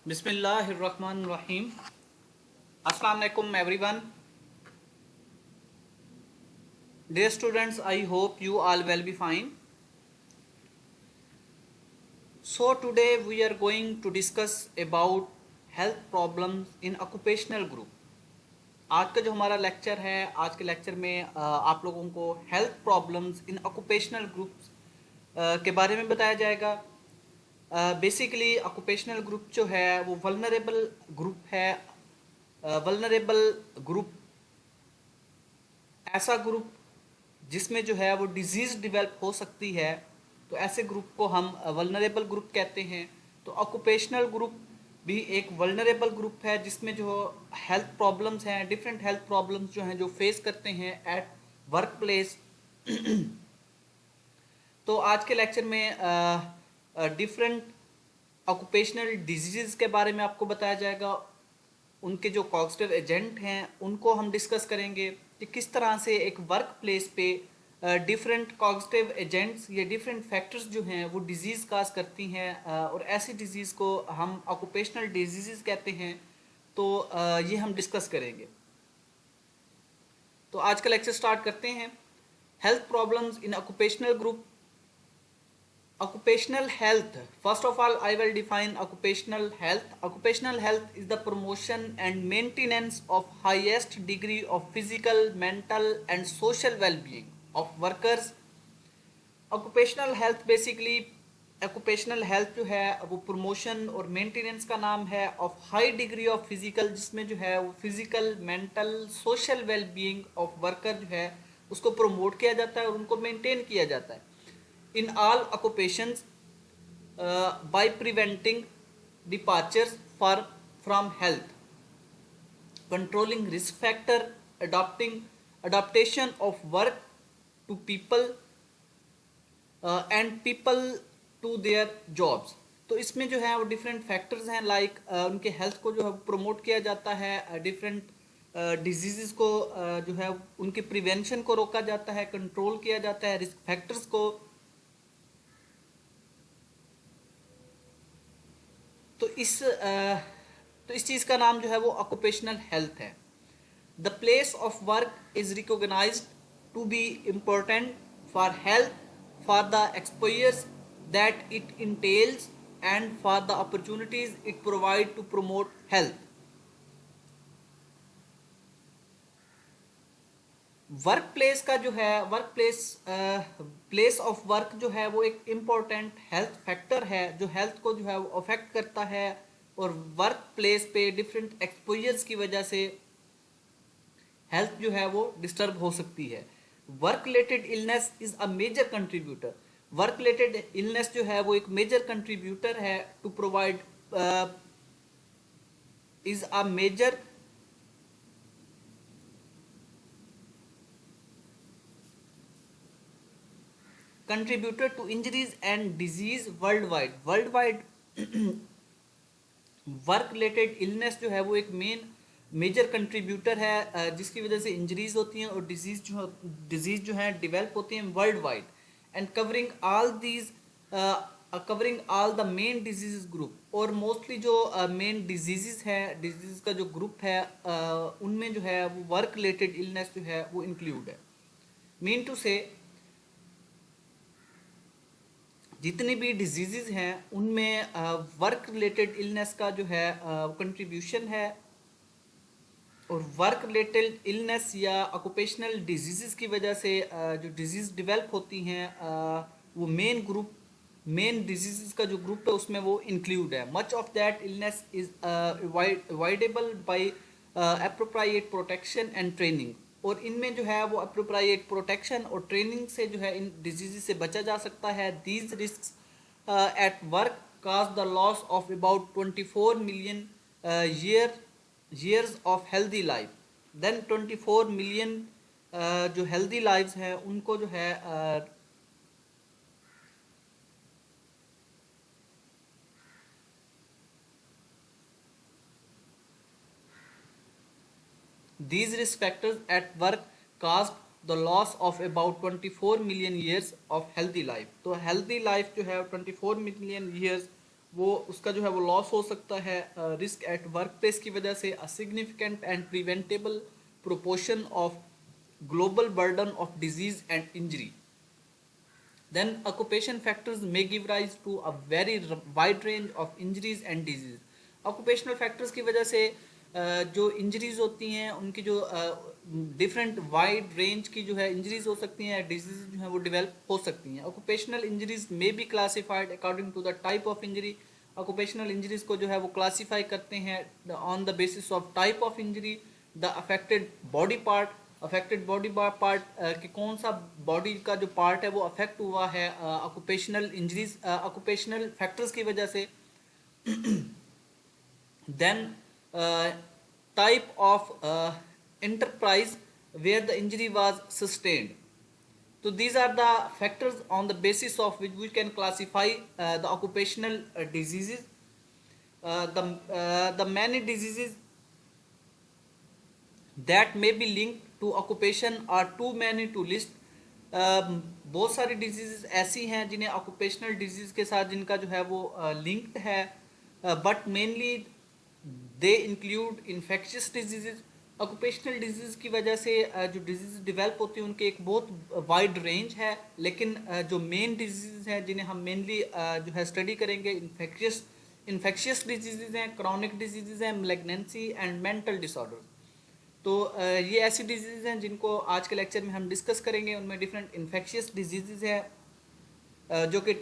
बिस्मिल्लाहिर्रहमानिर्रहीम। अस्सलाम वालेकुम everyone. Dear students, I hope you all will be fine. So today we are going to discuss about health problems in occupational group. आज का जो हमारा lecture है, आज के लेक्चर में आप लोगों को health problems in occupational groups के बारे में बताया जाएगा। बेसिकली ऑक्यूपेशनल ग्रुप जो है वो वल्नरेबल ग्रुप है। वल्नरेबल ग्रुप ऐसा ग्रुप जिसमें जो है वो डिजीज़ डेवलप हो सकती है, तो ऐसे ग्रुप को हम वल्नरेबल ग्रुप कहते हैं। तो ऑक्यूपेशनल ग्रुप भी एक वल्नरेबल ग्रुप है जिसमें जो हेल्थ प्रॉब्लम्स हैं, डिफरेंट हेल्थ प्रॉब्लम्स जो हैं जो फेस करते हैं एट वर्क प्लेस। तो आज के लेक्चर में डिफरेंट ऑक्यूपेशनल डिजीज़ के बारे में आपको बताया जाएगा। उनके जो कॉग्निटिव एजेंट हैं उनको हम डिस्कस करेंगे कि किस तरह से एक वर्क प्लेस पे डिफरेंट कॉग्निटिव एजेंट्स या डिफरेंट फैक्टर्स जो हैं वो डिजीज़ काज करती हैं, और ऐसी डिजीज़ को हम ऑक्यूपेशनल डिजीज़ कहते हैं। तो ये हम डिस्कस करेंगे। तो आज का लेक्चर स्टार्ट करते हैं। Health problems in occupational group. Occupational health. First of all, I will define occupational health. Occupational health is the promotion and maintenance of highest degree of physical, mental and social well-being of workers. Occupational health basically, occupational health जो है वो promotion और maintenance का नाम है of high degree of physical, जिसमें जो है वो physical, mental, social well-being of worker जो है उसको promote किया जाता है और उनको maintain किया जाता है in all occupations by preventing departures from health, controlling risk factor, adaptation of work to people and people to their jobs. तो इसमें जो है वो डिफरेंट फैक्टर्स हैं, लाइक उनके हेल्थ को जो है प्रमोट किया जाता है, डिफरेंट डिजीज़ को जो है उनके प्रिवेंशन को रोका जाता है, कंट्रोल किया जाता है, रिस्क फैक्टर्स को। तो इस चीज़ का नाम जो है वो ऑक्यूपेशनल हेल्थ है। The place of work is recognised to be important for health, for the exposures that it entails and for the opportunities it provide to promote health. Work place का जो है work place place of work जो है वो एक important health factor है जो health को जो है वो अफेक्ट करता है, और वर्क प्लेस पे डिफरेंट एक्सपोजर्स की वजह से हेल्थ जो है वो डिस्टर्ब हो सकती है। Work related illness is a major contributor. Work related illness जो है वो एक मेजर कंट्रीब्यूटर है to provide is a major contributor to injuries and disease worldwide. Worldwide work related illness जो है वो एक मेजर कंट्रीब्यूटर है जिसकी वजह से इंजरीज होती हैं और डिजीज जो है डेवलप होती हैं world wide, and covering all the main disease group. और मोस्टली जो मेन डिजीज़ है, डिजीज का जो ग्रुप है उनमें जो है वो वर्क रिलेटेड इलनेस जो है वो इंक्लूड है। मीन टू से जितनी भी डिजीज़ हैं उनमें वर्क रिलेटेड इलनेस का जो है कंट्रीब्यूशन है, और वर्क रिलेटेड इलनेस या ऑक्यूपेशनल डिजीज़ की वजह से जो डिजीज़ डेवलप होती हैं वो मेन डिजीज़ का जो ग्रुप है उसमें वो इंक्लूड है। Much of that illness is avoidable by appropriate protection and training. और इनमें जो है वो अप्रोप्रिएट प्रोटेक्शन और ट्रेनिंग से जो है इन डिजीज़ से बचा जा सकता है। These risk at work cause the loss of about 24 million years of healthy life। then 24 million जो हेल्दी लाइव्स हैं उनको जो है these risk factors at work caused the loss of about 24 million years of healthy life। तो healthy life जो है 24 million years वो उसका जो है वो लॉस हो सकता है। रिस्क एट वर्क प्लेस की वजह से a significant and preventable proportion of global burden of disease and injury. Then occupation factors may give rise to a very wide range of injuries and diseases. Occupational factors की वजह से जो injuries होती हैं उनकी जो डिफरेंट वाइड रेंज की जो है इंजरीज हो सकती हैं, डिजीज जो है वो डेवलप हो सकती हैं। Occupational injuries may be classified according to the type of injury. Occupational injuries को जो है वो क्लासीफाई करते हैं on the basis of type of injury, the affected body part, affected body part कि कौन सा बॉडी का जो पार्ट है वो अफेक्ट हुआ है ऑक्यूपेशनल इंजरीज ऑक्यूपेशनल फैक्टर्स की वजह से। Then type of enterprise where the injury was sustained. So these are the factors on the basis of which we can classify the occupational diseases. The many diseases that may be linked to occupation are too many to list. बहुत सारी disease ऐसी हैं जिन्हें occupational disease के साथ जिनका जो है वो लिंक्ड है, but mainly they include infectious disease. Occupational disease की वजह से जो डिजीज़ डेवलप होती हैं उनके एक बहुत वाइड रेंज है, लेकिन जो मेन डिजीज़ हैं जिन्हें हम मेनली जो है स्टडी करेंगे इन्फेक्शियस डिजीज़ हैं, क्रॉनिक डिजीज़ हैं, मैलिग्नेंसी एंड मेंटल डिसऑर्डर। तो ये ऐसी डिजीज़ हैं जिनको आज के लेक्चर में हम डिस्कस करेंगे। उनमें डिफरेंट इन्फेक्शियस डिजीज़ हैं जो कि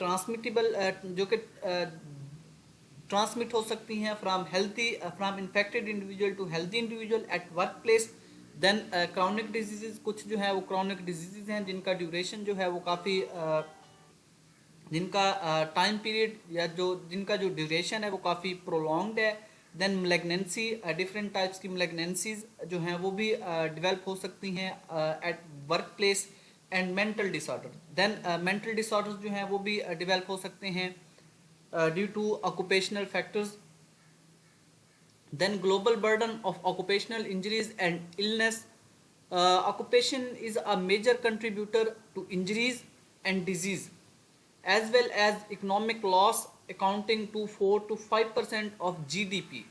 ट्रांसमिट हो सकती हैं from infected individual to healthy individual at work place. Then chronic disease, कुछ जो है वो क्रॉनिक डिजीज़ हैं जिनका ड्यूरेशन जो है वो काफ़ी जिनका टाइम पीरियड या जिनका जो ड्यूरेशन है वो काफ़ी प्रोलॉन्ग्ड है। देन मैलिग्नेंसी, डिफरेंट टाइप्स की मैलिग्नेंसीज जो हैं वो भी डेवलप हो सकती हैं at work place. And mental disorder, then mental disorders जो हैं वो भी डेवलप हो सकते हैं due to occupational factors. Then global burden of occupational injuries and illness. Occupation is a major contributor to injuries and disease, as well as economic loss, accounting to 4 to 5% of GDP.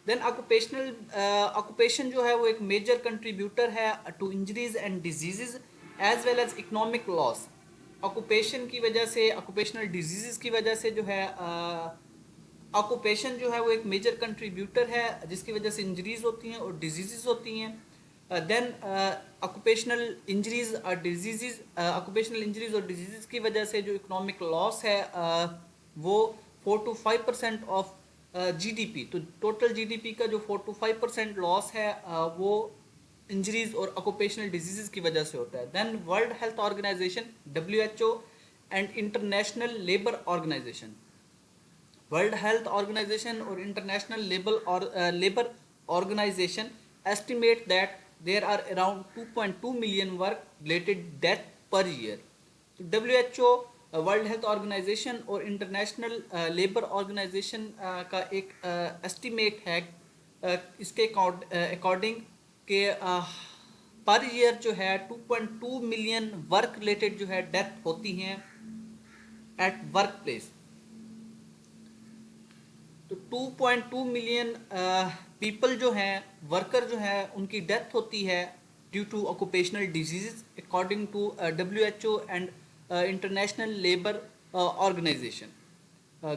Then occupation जो है वो एक major contributor है to injuries and diseases as well as economic loss. Occupation की वजह से, occupational diseases की वजह से जो है ऑक्यूपेशन जो है वो एक मेजर कंट्रीब्यूटर है जिसकी वजह से इंजरीज होती हैं और डिजीजेस होती हैं। देन ऑक्यूपेशनल इंजरीज और डिजीजेस, ऑक्यूपेशनल इंजरीज और डिजीजेस की वजह से जो इकोनॉमिक लॉस है वो 4 to 5% ऑफ जीडीपी। तो टोटल जीडीपी का जो 4 to 5% लॉस है वो इंजरीज और ऑक्यूपेशनल डिजीजेस की वजह से होता है। Then World Health Organization WHO and international labour Organization, World Health Organization और International labour Organization estimate that there are around 2.2 million work related death per year. तो WHO, वर्ल्ड हेल्थ ऑर्गेनाइजेशन और International labour Organization का एक estimate है इसके according के per year जो है 2.2 मिलियन वर्क रिलेटेड जो है डेथ होती हैं एट वर्क प्लेस। तो 2.2 मिलियन पीपल जो हैं, वर्कर जो हैं, उनकी डेथ होती है due to occupational diseases according to WHO and international labour organisation.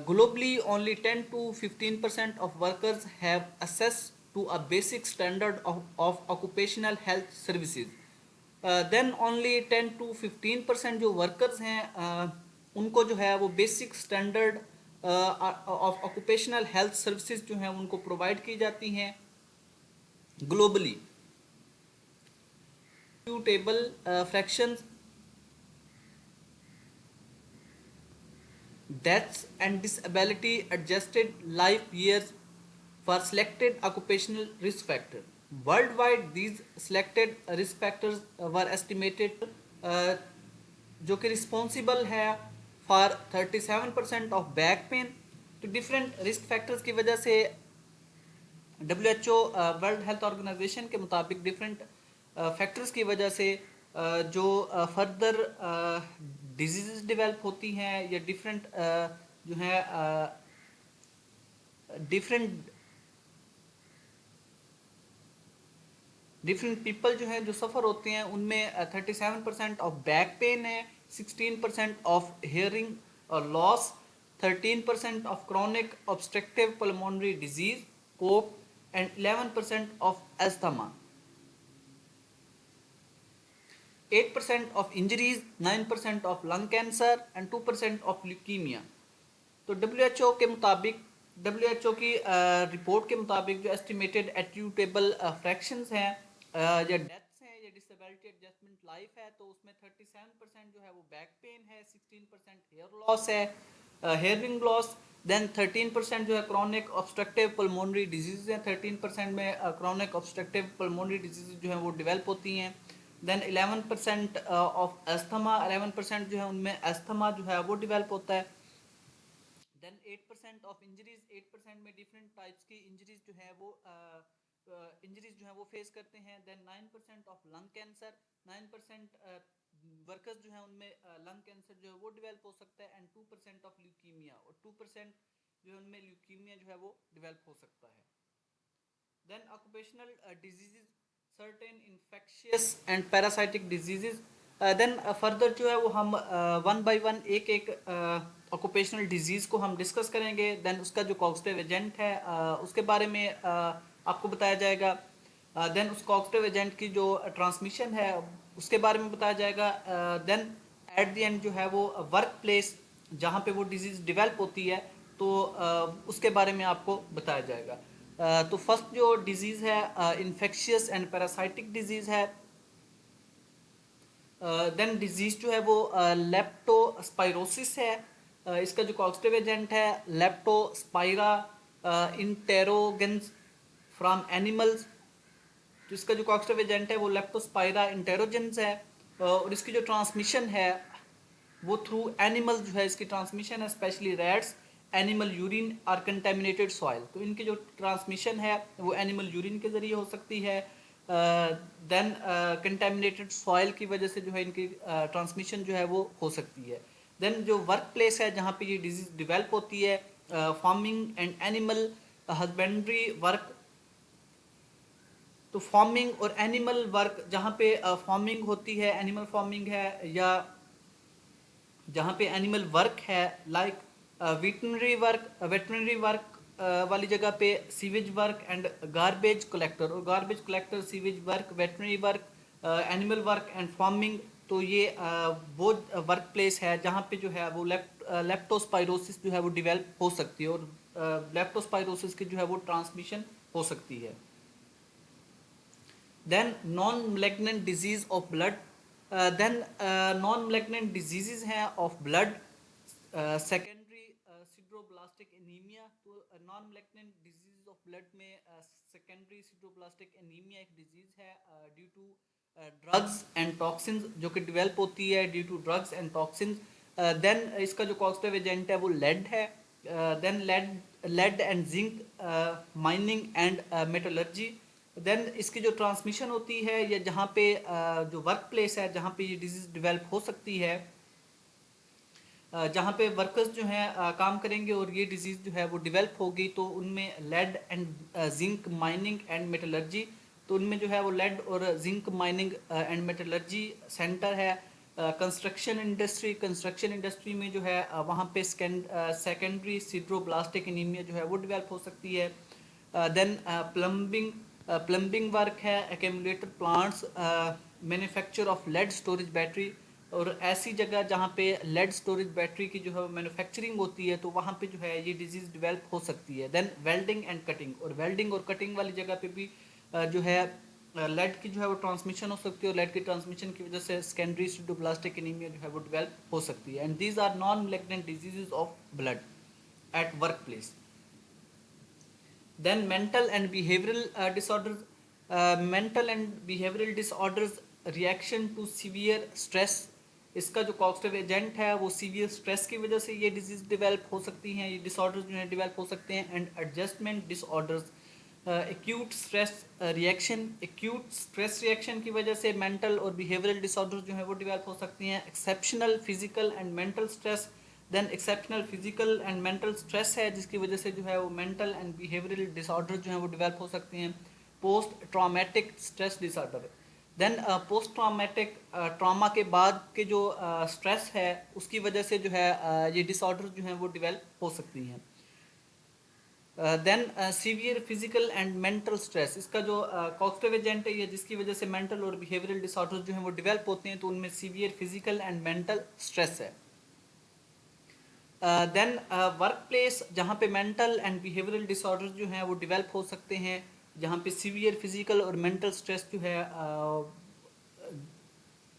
Globally, only 10 to 15% of workers have access to a basic standard of occupational health services. Then only 10 to 15% जो workers हैं उनको जो है वो basic standard of occupational health services जो हैं उनको provide की जाती हैं globally. Table fractions, deaths and disability adjusted life years for selected occupational risk factor. Worldwide, these selected risk factors were estimated जो कि रिस्पॉन्सिबल है फॉर 37% ऑफ बैक पेन। तो डिफरेंट रिस्क फैक्टर्स की वजह से WHO, वर्ल्ड हेल्थ ऑर्गेनाइजेशन के मुताबिक different factors की वजह से जो फर्दर डिजीज़ डेवलप होती हैं या डिफरेंट जो है डिफरेंट डिफरेंट पीपल जो हैं जो सफ़र होते हैं उनमें 37% ऑफ बैक पेन है, 16% ऑफ हेयरिंग और loss, 13% of chronic obstructive pulmonary disease cope and 11% of asthma, 8% of injuries, 9% of lung cancer and 2% of leukaemia. तो डब्ल्यू के मुताबिक डब्ल्यू की रिपोर्ट के मुताबिक जो एस्टिमेटेड एट्रीब्यूटेबल फ्रैक्शंस हैं या डेथ्स हैं या डिसेबिलिटी एडजस्टमेंट लाइफ है, तो उसमें 37% जो है वो बैक पेन है, 16% हेयर लॉस है, हेयरिंग लॉस, देन 13% जो है क्रॉनिक ऑब्स्ट्रक्टिव पल्मोनरी डिजीज हैं, 13% में क्रॉनिक ऑब्स्ट्रक्टिव पल्मोनरी डिजीज जो है वो डेवलप होती हैं, देन 11% ऑफ एस्थमा, 11% जो है उनमें एस्थमा जो है वो डेवलप होता है, देन 8% ऑफ इंजरीज, 8% में डिफरेंट टाइप्स की इंजरीज जो है वो इंजरीज जो है वो फेस करते हैं, then 9% of lung cancer, 9% workers जो है उनमें लंग कैंसर जो है वो डेवलप हो सकता है, एंड 2% ऑफ ल्यूकीमिया, और 2% जो है उनमें ल्यूकीमिया जो है वो डेवलप हो सकता है। Then occupational diseases, certain infectious and parasitic diseases, then further जो है वो हम वन बाय वन एक एक ऑक्यूपेशनल डिजीज़ को हम डिस्कस करेंगे, देन उसका जो कॉग्निटिव एजेंट है उसके बारे में आपको बताया जाएगा, देन उस कॉग्निटिव एजेंट की जो ट्रांसमिशन है उसके बारे में बताया जाएगा, देन एट द एंड जो है वो वर्क प्लेस जहाँ पे वो डिजीज़ डेवलप होती है तो उसके बारे में आपको बताया जाएगा। तो फर्स्ट जो डिजीज़ है इन्फेक्शियस एंड पैरासाइटिक डिजीज़ है, देन डिजीज जो है वो लेप्टोस्पाइरोसिस है, इसका जो कॉग्निटिव एजेंट है लेप्टोस्पाइरा इंटेरोजेंस फ्रॉम एनिमल्स, तो इसका जो कॉग्निटिव एजेंट है वो लेप्टोस्पाइरा इंटेरोजेंस है, और इसकी जो ट्रांसमिशन है वो थ्रू एनिमल्स जो है इसकी ट्रांसमिशन है, स्पेशली रैट्स, एनिमल यूरिन और कंटेमिनेटेड सॉइल, तो इनकी जो ट्रांसमिशन है वो एनिमल यूरिन के ज़रिए हो सकती है, देन कंटेमिनेटेड सॉइल की वजह से जो है इनकी ट्रांसमिशन जो है वो हो सकती है। देन जो वर्क प्लेस है जहाँ पे ये डिजीज़ डेवलप होती है, farming and animal husbandry work, तो फार्मिंग और एनिमल वर्क जहाँ पे फार्मिंग होती है, एनिमल फार्मिंग है, या जहाँ पे एनिमल वर्क है लाइक वेटनरी वर्क वाली जगह पे sewage work and garbage collector, और garbage collector, sewage work, veterinary work, animal work and farming, तो ये वो वर्क प्लेस है जहाँ पे जो है वो लेप्टोस्पाइरोसिस जो है वो डेवलप हो सकती है, और लेप्टोस्पाइरोसिस की जो है वो ट्रांसमिशन हो सकती है। Then non malignant disease of blood, then non malignant diseases हैं of blood, secondary sideroblastic anaemia, तो non malignant disease of blood में सेकेंडरी सिड्रोब्लास्टिक एनीमिया एक डिजीज है due to drugs and toxins जो कि डेवलप होती है due to drugs and toxins, then इसका जो कॉग्निटिव एजेंट है वो लेड है, then lead and zinc mining and metallurgy, then इसकी जो ट्रांसमिशन होती है या जहाँ पे जो वर्क प्लेस है जहाँ पे ये डिजीज़ डेवलप हो सकती है, जहाँ पे वर्कर्स जो हैं काम करेंगे और ये डिजीज़ जो है वो डेवलप होगी, तो उनमें lead and zinc mining and metallurgy, तो उनमें जो है वो लेड और zinc mining and metallurgy centre है। कंस्ट्रक्शन इंडस्ट्री में जो है वहाँ पे सेकेंडरी सिड्रोब्लास्टिक एनीमिया जो है वो डेवलप हो सकती है। देन प्लम्बिंग वर्क है, accumulator plants, manufacture of lead storage battery, और ऐसी जगह जहाँ पे लेड स्टोरेज बैटरी की जो है मैन्युफैक्चरिंग होती है तो वहाँ पे जो है ये डिजीज़ डेवलप हो सकती है। देन वेल्डिंग एंड कटिंग, और वेल्डिंग और कटिंग वाली जगह पे भी जो है लेड की जो है वो ट्रांसमिशन हो सकती है, और लेड की ट्रांसमिशन की वजह से सेकेंडरी सिड्रोब्लास्टिक एनीमिया जो है वो डेवलप हो सकती है, and these are non malignant diseases of blood at work place. Then mental and behavioral disorders, reaction to severe stress, इसका जो कॉग्निटिव एजेंट है वो सीवियर स्ट्रेस की वजह से ये डिजीज डेवलप हो सकती हैं, ये डिसऑर्डर्स जो हैं डेवलप हो सकते हैं, and adjustment disorders, acute stress reaction की वजह से मेंटल और बिहेवियरल डिसऑर्डर्स जो है वो डेवलप हो सकती हैं, exceptional physical and mental stress, then exceptional physical and mental stress है, जिसकी वजह से जो है वो मेंटल एंड बिहेवियरल डिसऑर्डर जो है वो डेवलप हो सकते हैं। Post traumatic stress disorder, then post traumatic trauma के बाद के जो स्ट्रेस है उसकी वजह से जो है ये डिसऑर्डर जो है वो डेवलप हो सकती हैं। Then severe physical and mental stress, इसका जो कॉग्निटिव एजेंट है ये, जिसकी वजह से मेंटल और बिहेवियरल डिसऑर्डर जो हैं वो डेवलप होते हैं, तो उनमें severe physical and mental stress है। देन वर्क प्लेस, जहाँ पे मेंटल एंड बिहेवियरल डिसऑर्डर जो हैं वो डेवलप हो सकते हैं, जहाँ पे सीवियर फिजिकल और मेंटल स्ट्रेस जो है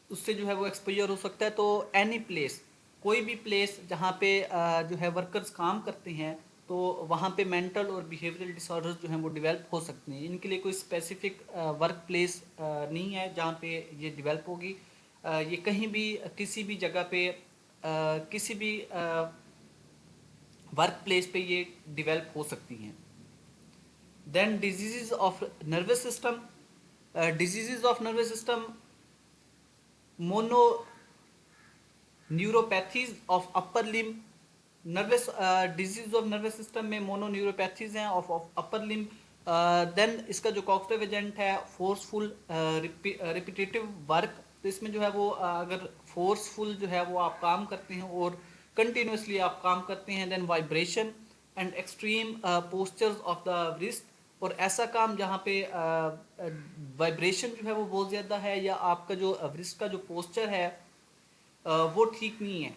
उससे जो है वो एक्सपोजर हो सकता है। तो एनी प्लेस, कोई भी प्लेस जहाँ पे जो है वर्कर्स काम करते हैं, तो वहाँ पे मेंटल और बिहेवियरल डिसऑर्डर्स जो हैं वो डेवलप हो सकते हैं। इनके लिए कोई स्पेसिफिक वर्क प्लेस नहीं है जहाँ पे ये डेवलप होगी। ये कहीं भी किसी भी जगह पे किसी भी वर्क प्लेस पे ये डेवलप हो सकती हैं। Then diseases of nervous system, diseases of nervous system, mono neuropathies of upper limb, nervous disease of nervous system में मोनो न्यूरोपैथीज हैं ऑफ अपर लिम्ब। देन इसका जो कॉग्निटिव एजेंट है फोर्सफुल रिपीटेटिव वर्क, तो इसमें जो है वो अगर फोर्सफुल जो है वो आप काम करते हैं और कंटिन्यूसली आप काम करते हैं, then vibration and extreme postures of the wrist, और ऐसा काम जहाँ पे वाइब्रेशन जो है वो बहुत ज़्यादा है, या आपका जो रिस्ट का जो पोस्चर है वो ठीक नहीं है,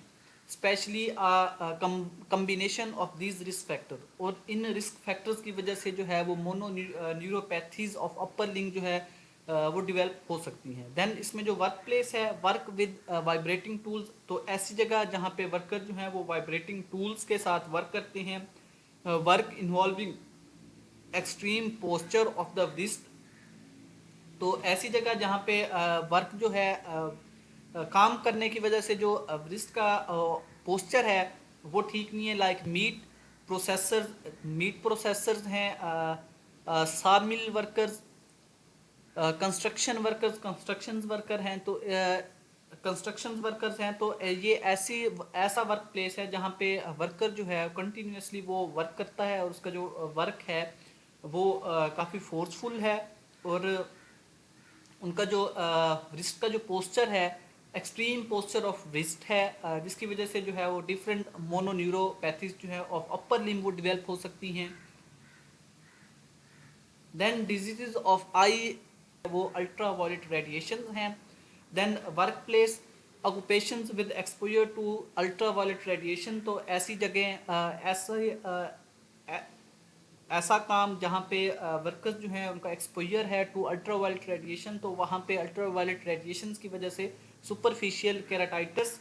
specially combination of these risk factor, और इन रिस्क फैक्टर्स की वजह से जो है वो मोनो न्यूरोपैथीज ऑफ अपर लिंग जो है वो डेवलप हो सकती हैं। देन इसमें जो वर्क प्लेस है, वर्क विद वाइब्रेटिंग टूल्स, तो ऐसी जगह जहाँ पे वर्कर जो है वो वाइब्रेटिंग टूल्स के साथ वर्क करते हैं, work involving extreme posture of the wrist, तो ऐसी जगह जहाँ पे वर्क जो है काम करने की वजह से जो रिस्ट का पोस्चर है वो ठीक नहीं है, लाइक मीट प्रोसेसर्स हैं, सामिल वर्कर्स, कंस्ट्रक्शन वर्कर हैं, तो कंस्ट्रक्शन वर्कर्स हैं, तो ये ऐसा वर्क प्लेस है जहाँ पे वर्कर जो है कंटिन्यूसली वो वर्क करता है, और उसका जो वर्क है वो काफ़ी फोर्सफुल है, और उनका जो रिस्ट का जो पोस्चर है एक्सट्रीम पोस्चर ऑफ रिस्ट है, जिसकी वजह से जो है वो डिफरेंट मोनोन्यूरोपैथीज जो है ऑफ अपर लिम्ब वो डेवलप हो सकती हैं। देन डिजीजेज ऑफ आई, वो अल्ट्रा वायलेट रेडिएशन हैं। Then work place occupations with exposure to ultra violet radiation, तो ऐसी जगह ऐसा काम जहाँ पे वर्कर्स जो हैं उनका एक्सपोजर है टू अल्ट्रा वायलेट रेडिएशन, तो वहाँ पे अल्ट्रा वायलेट रेडिएशन की वजह से सुपरफिशियल केराटाइटिस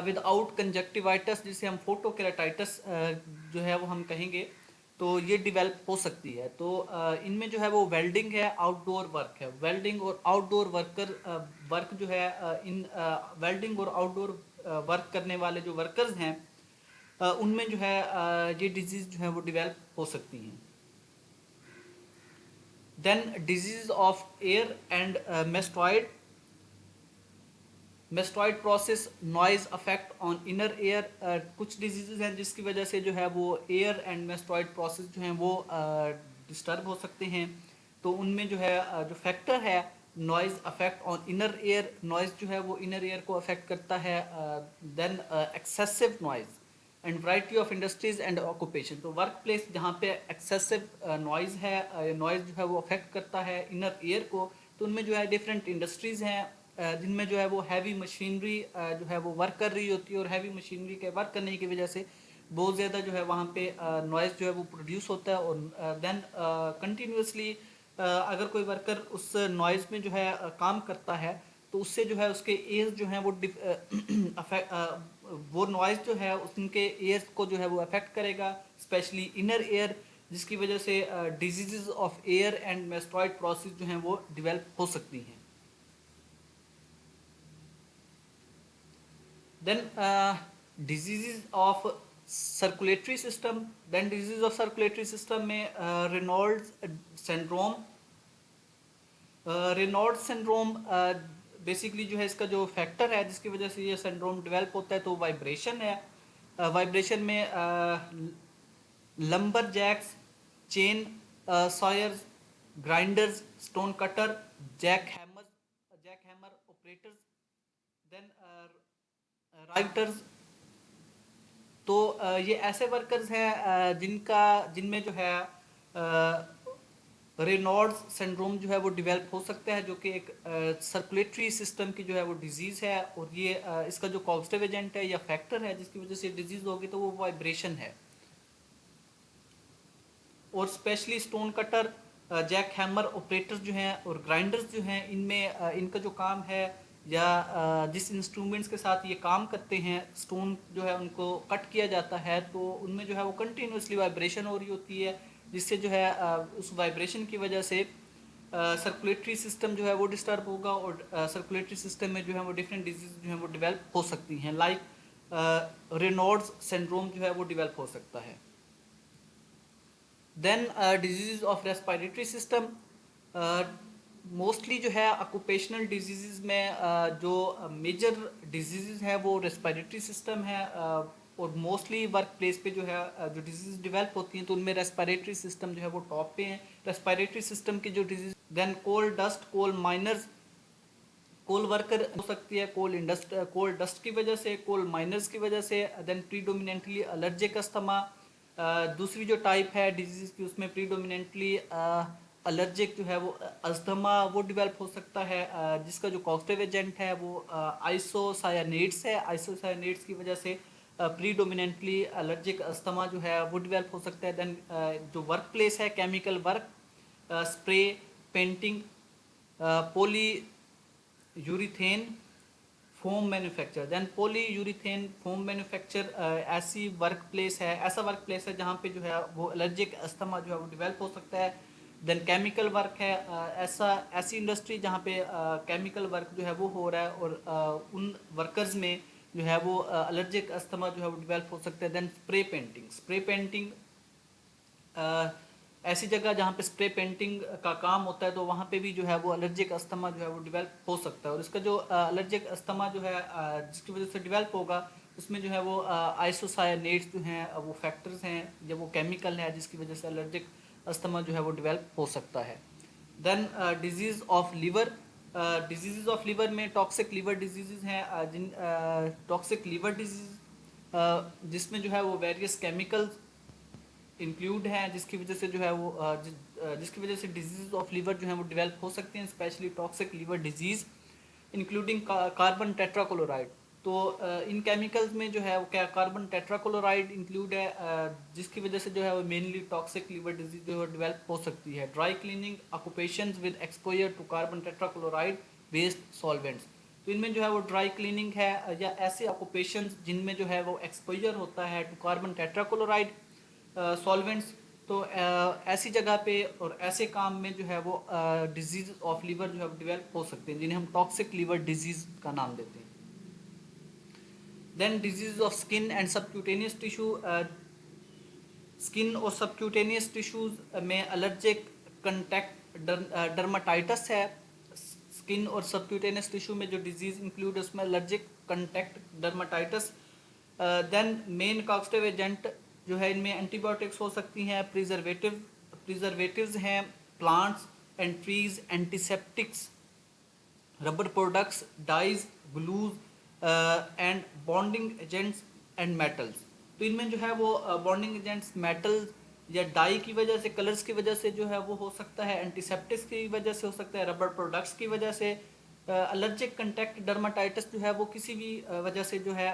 विदाउट कंजक्टिवाइटिस, जिसे हम फोटो केराटाइटिस जो है वो हम कहेंगे, तो ये डेवलप हो सकती है। तो इनमें जो है वो वेल्डिंग है, आउटडोर वर्क है, वेल्डिंग और आउटडोर वर्क जो है इन वेल्डिंग और आउटडोर वर्क करने वाले जो वर्कर्स हैं उनमें जो है ये डिजीज जो है वो डेवलप हो सकती हैं। Then disease of ear and mastoid process noise affect on inner ear, कुछ डिजीजेज हैं जिसकी वजह से जो है वो एयर एंड मेस्टॉइड प्रोसेस जो हैं वो डिस्टर्ब हो सकते हैं, तो उनमें जो है जो फैक्टर है noise affect on inner ear, noise जो है वो इनर एयर को अफेक्ट करता है। Then excessive noise and variety of industries and occupation, तो वर्क प्लेस जहाँ पे एक्सेसिव नॉइज है, नॉइज जो है वो अफेक्ट करता है इनर एयर को, तो उनमें जो है डिफरेंट इंडस्ट्रीज हैं जिनमें जो है वो हैवी मशीनरी जो है वो वर्क कर रही होती है, और हैवी मशीनरी के वर्क करने की वजह से बहुत ज़्यादा जो है वहाँ पे नॉइज़ जो है वो प्रोड्यूस होता है, और देन कंटिन्यूसली अगर कोई वर्कर उस नॉइज़ में जो है काम करता है, तो उससे जो है उसके एयर्स जो हैं वो वो नॉइज़ जो है उनके एयर्स को जो है वो अफेक्ट करेगा, स्पेशली इनर एयर, जिसकी वजह से diseases of ear and mastoid process जो हैं वो डेवलप हो सकती हैं। Then diseases of circulatory system, then disease of circulatory system में Reynolds syndrome, Reynolds syndrome basically जो है इसका जो फैक्टर है जिसकी वजह से ये सिंड्रोम डेवलप होता है तो वाइब्रेशन है। वाइब्रेशन में lumberjacks, chain sawyers, grinders, stone cutter, jack hammer operators, then writers. तो ये ऐसे वर्कर्स हैं जिनमें जो है रेनॉल्ड्स सिंड्रोम जो है वो डेवलप हो सकता है, जो कि एक सर्कुलेटरी सिस्टम की जो है वो डिजीज़ है। और ये इसका जो कॉजेटिव एजेंट है या फैक्टर है जिसकी वजह से डिजीज़ होगी तो वो वाइब्रेशन है। और specially stone cutter, jack hammer operators जो हैं और ग्राइंडर्स जो हैं, इनमें इनका जो काम है या जिस इंस्ट्रूमेंट्स के साथ ये काम करते हैं, स्टोन जो है उनको कट किया जाता है तो उनमें जो है वो कंटिन्यूसली वाइब्रेशन हो रही होती है, जिससे जो है उस वाइब्रेशन की वजह से सर्कुलेटरी सिस्टम जो है वो डिस्टर्ब होगा और सर्कुलेटरी सिस्टम में जो है वो डिफरेंट डिजीज जो है वो डेवलप हो सकती हैं, लाइक रेनॉल्ड्स सिंड्रोम जो है वो डेवलप हो सकता है। Then disease of respiratory system, mostly जो है ऑक्यूपेशनल डिजीज़ में जो मेजर डिजीज़ हैं वो रेस्पिरेटरी सिस्टम है। और मोस्टली वर्क प्लेस पे जो है जो डिजीज़ डेवलप होती हैं तो उनमें रेस्पिरेटरी सिस्टम जो है वो टॉप पे हैं। रेस्पिरेटरी सिस्टम की जो disease, then coal dust, coal miners, coal worker हो सकती है कोल डस्ट की वजह से, कोल माइनर्स की वजह से। देन प्रीडोमिनेंटली एलर्जिक अस्थमा, दूसरी जो टाइप है डिजीज़ की उसमें प्रीडोमिनेंटली एलर्जिक जो है वो अस्थमा वो डेवलप हो सकता है, जिसका जो कॉजेटिव एजेंट है वो आइसोसायानेट्स है। आइसोसायानेट्स की वजह से प्रीडोमिनेंटली एलर्जिक अस्थमा जो है वो डेवलप हो सकता है। देन जो वर्क प्लेस है, chemical work, spray painting, polyurethane foam manufacture. Then polyurethane foam manufacture ऐसा वर्क प्लेस है जहाँ पे जो है वो एलर्जिक अस्थमा जो है वो डेवलप हो सकता है। देन केमिकल वर्क है ऐसी इंडस्ट्री जहाँ पे केमिकल वर्क जो है वो हो रहा है और उन वर्कर्स में जो है वो एलर्जिक अस्थमा जो है वो डेवलप हो सकता है। देन स्प्रे पेंटिंग ऐसी जगह जहाँ पे स्प्रे पेंटिंग का काम होता है तो वहाँ पे भी जो है वो एलर्जिक अस्थमा जो है वो डेवलप हो सकता है। और इसका जो एलर्जिक अस्थमा जो है जिसकी वजह से डेवलप होगा उसमें जो है वो आइसोसायानेट्स जो हैं वो फैक्टर्स हैं या वो केमिकल है जिसकी वजह से एलर्जिक अस्थमा जो है वो डेवलप हो सकता है। Then disease of liver, disease of liver में टॉक्सिक लिवर डिजीज़ हैं, जिन टॉक्सिक लिवर डिजीज़ जिसमें जो है वो वेरियस केमिकल्स इंक्लूड हैं जिसकी वजह से जो है वो जिसकी वजह से डिजीज ऑफ लिवर जो है वो डेवलप हो सकते हैं, specially toxic liver disease including carbon tetrachloride. तो इन केमिकल्स में जो है वो क्या कार्बन टेट्राक्लोराइड इंक्लूड है, जिसकी वजह से जो है वो मेनली टॉक्सिक लिवर डिजीज जो है डेवलप हो सकती है। Dry cleaning occupations with exposure to carbon tetrachloride based solvents, तो इनमें जो है वो ड्राई क्लीनिंग है या ऐसे ऑक्यूपेशंस जिनमें जो है वो एक्सपोजर होता है टू कार्बन टेट्राक्लोराइड सॉल्वेंट्स। तो ऐसी जगह पे और ऐसे काम में जो है वो डिजीज ऑफ लिवर जो है डेवलप हो सकते हैं जिन्हें हम टॉक्सिक लिवर डिजीज का नाम देते हैं। Then disease of skin and subcutaneous tissue, skin और सबक्यूटेनियस टिश्यूज में एलर्जिक कंटैक्ट डर्माटाइटिस है। स्किन और सबक्यूटेनियस टिश्यू में जो डिजीज इंक्लूड है उसमें allergic contact dermatitis. Then main causative agent जो है इनमें एंटीबायोटिक्स हो सकती हैं, प्रिजर्वेटिव्स हैं, plants and trees, antiseptics, rubber products, dyes, glues and bonding agents and metals. तो इनमें जो है वो बॉन्डिंग एजेंट्स, मेटल्स या डाई की वजह से, कलर्स की वजह से जो है वो हो सकता है, एंटीसेप्टिक्स की वजह से हो सकता है, रबर प्रोडक्ट्स की वजह से। एलर्जिक कंटैक्ट डर्माटाइटिस जो है वो किसी भी वजह से जो है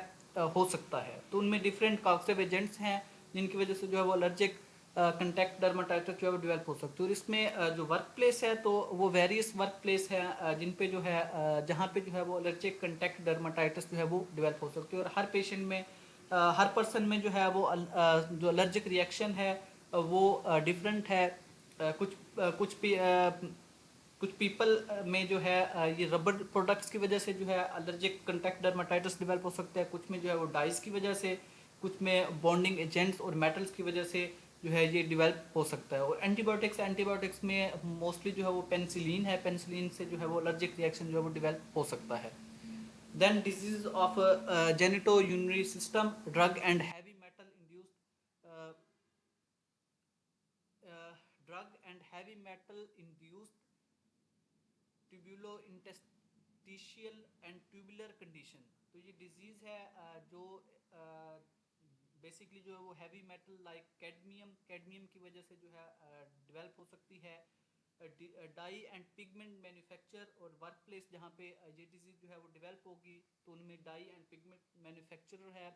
हो सकता है। तो उनमें डिफरेंट कॉजेटिव एजेंट्स हैं जिनकी वजह से जो है वो एलर्जिक कंटैक्ट डर्माटाइटिस जो है वो डेवलप हो सकती है। और इसमें जो वर्क प्लेस है तो वो वेरियस वर्क प्लेस है जिन पे जो है जहाँ पे जो है वो एलर्जिक कंटैक्ट डर्माटाइटिस जो है वो डेवलप हो सकती है। और हर पेशेंट में हर पर्सन में जो है वो जो एलर्जिक रिएक्शन है वो डिफरेंट है। कुछ पीपल में जो है ये रबर प्रोडक्ट्स की वजह से जो है एलर्जिक कंटैक्ट डर्माटाइटिस डेवलप हो सकता है, कुछ में जो है वो डाइस की वजह से, कुछ में बॉन्डिंग एजेंट्स और मेटल्स की वजह से, जो है ये डेवलप हो सकता है। और एंटीबायोटिक्स में मोस्टली जो है वो पेनिसिलिन है, पेनिसिलिन से जो है वो एलर्जिक रिएक्शन जो है वो डेवलप हो सकता है। Then disease of genito urinary system, drug and heavy metal induced drug and heavy metal induced tubulo interstitial and tubular condition. तो ये डिजीज़ है जो बेसिकली जो है वो हैवी मेटल लाइक कैडमियम की वजह से जो है डेवलप हो सकती है। डाई एंड पिगमेंट मैन्युफैक्चर और वर्क प्लेस जहाँ पे ये डिजीज़ जो है वो डेवलप होगी तो उनमें डाई एंड पिगमेंट मैन्युफैक्चरर है।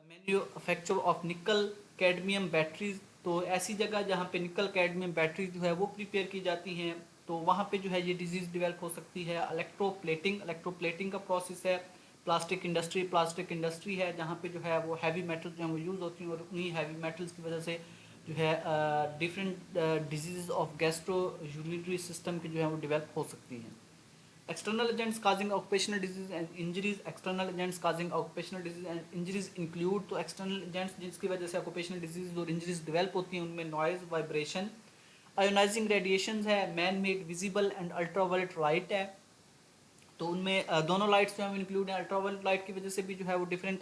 मैन्युफैक्चर ऑफ निकल कैडमियम बैटरीज, तो ऐसी जगह जहाँ पे निकल कैडमियम बैटरीज जो है वो प्रिपेयर की जाती हैं तो वहाँ पे जो है ये डिजीज़ डेवलप हो सकती है। इलेक्ट्रोप्लेटिंग का प्रोसेस है। प्लास्टिक इंडस्ट्री है जहाँ पे जो है वो हैवी मेटल जो है वो यूज़ होती हैं और उन्हीं हैवी मेटल्स की वजह से जो है different disease of gastro urinary system की जो है वो डेवलप हो सकती हैं। External agents causing occupational disease and injuries. External agents causing occupational disease and injuries include, तो external agents जिसकी वजह से occupational disease और injuries develop होती हैं उनमें noise, vibration, ionizing radiations है, man made visible and ultraviolet light है। तो उनमें दोनों लाइट्स जो है इंक्लूड है। अल्ट्रावायलेट लाइट की वजह से भी जो है वो डिफरेंट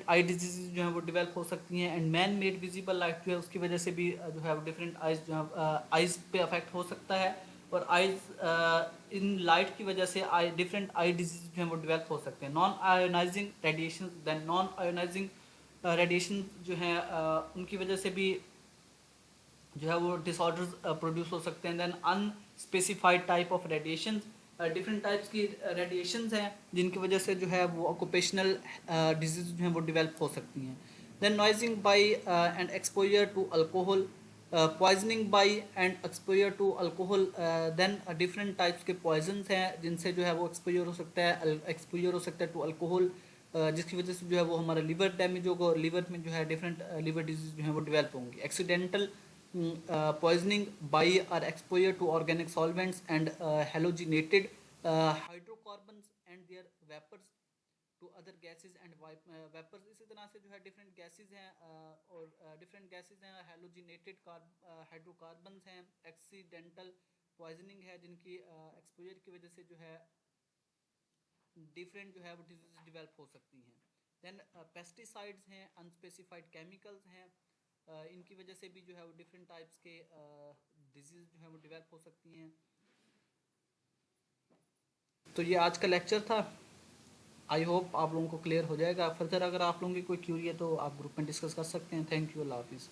आई डिजीज जो है वो डेवलप हो सकती हैं। And man made visible light जो है उसकी वजह से भी जो है वो डिफरेंट आइज जो है आइज पे अफेक्ट हो सकता है। और आइज इन लाइट की वजह से डिफरेंट आई डिजीज जो है वो डेवलप हो सकते हैं। नॉन आयोनाइजिंग रेडिएशन जो है उनकी वजह से भी जो है वो डिसऑर्डर्स प्रोड्यूस हो सकते हैं। Then unspecified type of radiation, different types की रेडिएशंस हैं जिनकी वजह से जो है वो ऑक्यूपेशनल डिजीज जो हैं वो डेवलप हो सकती हैं। Then poisoning by and exposure to alcohol, poisoning by and exposure to alcohol. Then different types के पॉइजन्स हैं जिनसे जो है वो एक्सपोजर हो सकता है टू अल्कोहल, जिसकी वजह से जो है वो हमारा लिवर डैमेज होगा और लिवर में जो है डिफरेंट लिवर डिजीज जो है वो डेवलप होंगी। Accidental poisoning by or exposure to organic solvents and halogenated hydrocarbons and their vapors to other gases and vapors। इसी तरह से जो है डिफरेंट गैसेज हैं और डिफरेंट गैसेज हैं, हेलोजिनेटेड हाइड्रोकार्बन्स हैं। एक्सीडेंटल पॉइजनिंग है जिनकी एक्सपोजर की वजह से जो है डिफरेंट जो है वो डिजीज डेवलप हो सकती हैं। देन पेस्टिसाइड्स हैं, अनस्पेसिफाइड केमिकल्स हैं, इनकी वजह से भी जो है वो डिफरेंट टाइप्स के डिजीज जो है वो डेवलप हो सकती हैं। तो ये आज का लेक्चर था। आई होप आप लोगों को क्लियर हो जाएगा। फर्दर अगर आप लोगों की कोई क्यूरी है तो आप ग्रुप में डिस्कस कर सकते हैं। थैंक यू, अल्लाह हाफिज़।